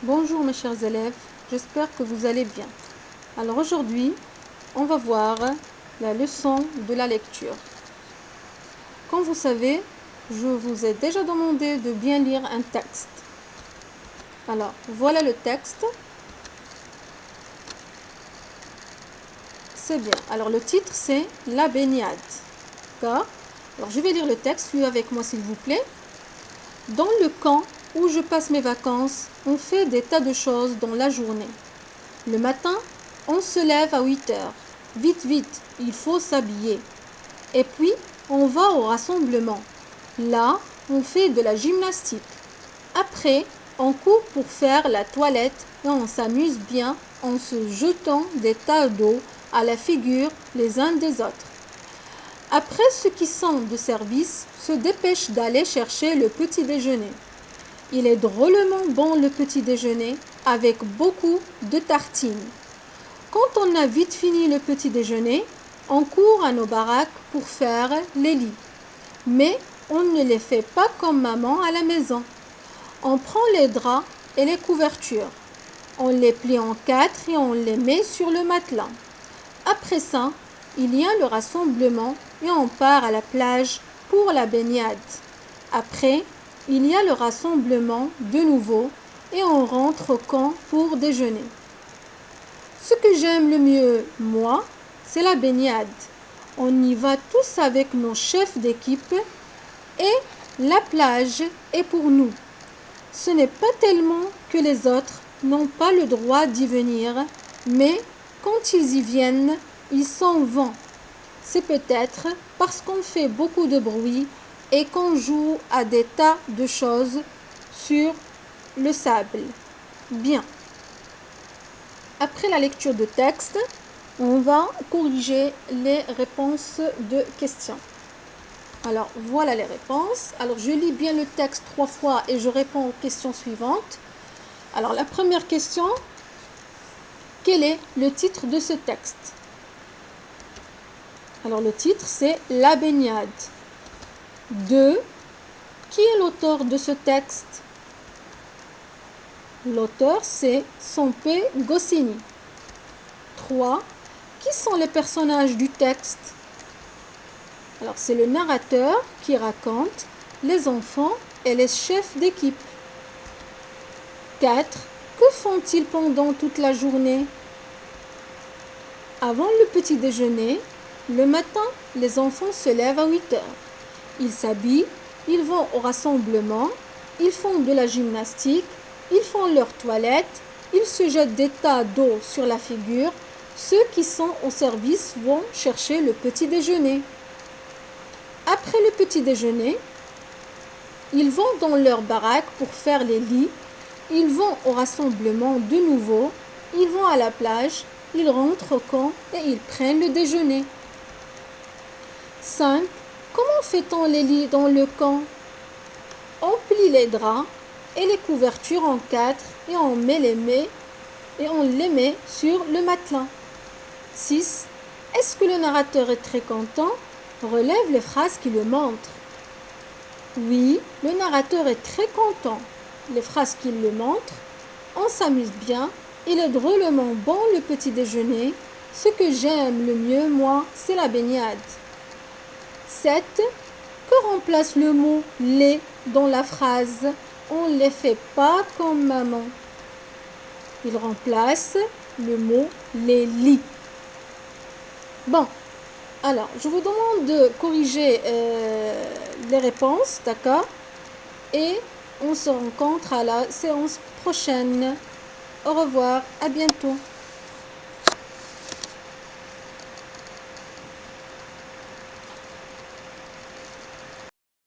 Bonjour mes chers élèves, j'espère que vous allez bien. Alors aujourd'hui, on va voir la leçon de la lecture. Comme vous savez, je vous ai déjà demandé de bien lire un texte. Alors, voilà le texte. C'est bien. Alors le titre c'est La baignade. D'accord ? Alors je vais lire le texte, suivez avec moi s'il vous plaît. Dans le camp où je passe mes vacances, on fait des tas de choses dans la journée. Le matin, on se lève à 8 heures. Vite, vite, il faut s'habiller. Et puis, on va au rassemblement. Là, on fait de la gymnastique. Après, on court pour faire la toilette et on s'amuse bien en se jetant des tas d'eau à la figure les uns des autres. Après, ceux qui sont de service se dépêchent d'aller chercher le petit déjeuner. Il est drôlement bon le petit déjeuner avec beaucoup de tartines. Quand on a vite fini le petit déjeuner, on court à nos baraques pour faire les lits. Mais on ne les fait pas comme maman à la maison. On prend les draps et les couvertures. On les plie en 4 et on les met sur le matelas. Après ça, il y a le rassemblement et on part à la plage pour la baignade. Après, il y a le rassemblement de nouveau et on rentre au camp pour déjeuner. Ce que j'aime le mieux, moi, c'est la baignade. On y va tous avec nos chefs d'équipe et la plage est pour nous. Ce n'est pas tellement que les autres n'ont pas le droit d'y venir, mais quand ils y viennent, ils s'en vont. C'est peut-être parce qu'on fait beaucoup de bruit et qu'on joue à des tas de choses sur le sable. Bien. Après la lecture de texte, on va corriger les réponses de questions. Alors, voilà les réponses. Alors, je lis bien le texte 3 fois et je réponds aux questions suivantes. Alors, la première question, quel est le titre de ce texte? Alors, le titre, c'est La baignade. 2. Qui est l'auteur de ce texte? L'auteur, c'est Sampé Goscinny. 3. Qui sont les personnages du texte? Alors, c'est le narrateur qui raconte, les enfants et les chefs d'équipe. 4. Que font-ils pendant toute la journée? Avant le petit déjeuner, le matin, les enfants se lèvent à 8 heures. Ils s'habillent, ils vont au rassemblement, ils font de la gymnastique, ils font leur toilette, ils se jettent des tas d'eau sur la figure. Ceux qui sont au service vont chercher le petit déjeuner. Après le petit déjeuner, ils vont dans leur baraque pour faire les lits. Ils vont au rassemblement de nouveau. Ils vont à la plage. Ils rentrent au camp et ils prennent le déjeuner. 5. Comment fait-on les lits dans le camp? On plie les draps et les couvertures en 4 et on les met sur le matelas. 6. Est-ce que le narrateur est très content? Relève les phrases qui le montrent. Oui, le narrateur est très content. Les phrases qui le montrent. On s'amuse bien. Il est drôlement bon le petit déjeuner. Ce que j'aime le mieux, moi, c'est la baignade. 7. Que remplace le mot « les » dans la phrase? On ne les fait pas comme maman. Il remplace le mot « les lits ». Bon, alors, je vous demande de corriger les réponses, d'accord? Et on se rencontre à la séance prochaine. Au revoir, à bientôt.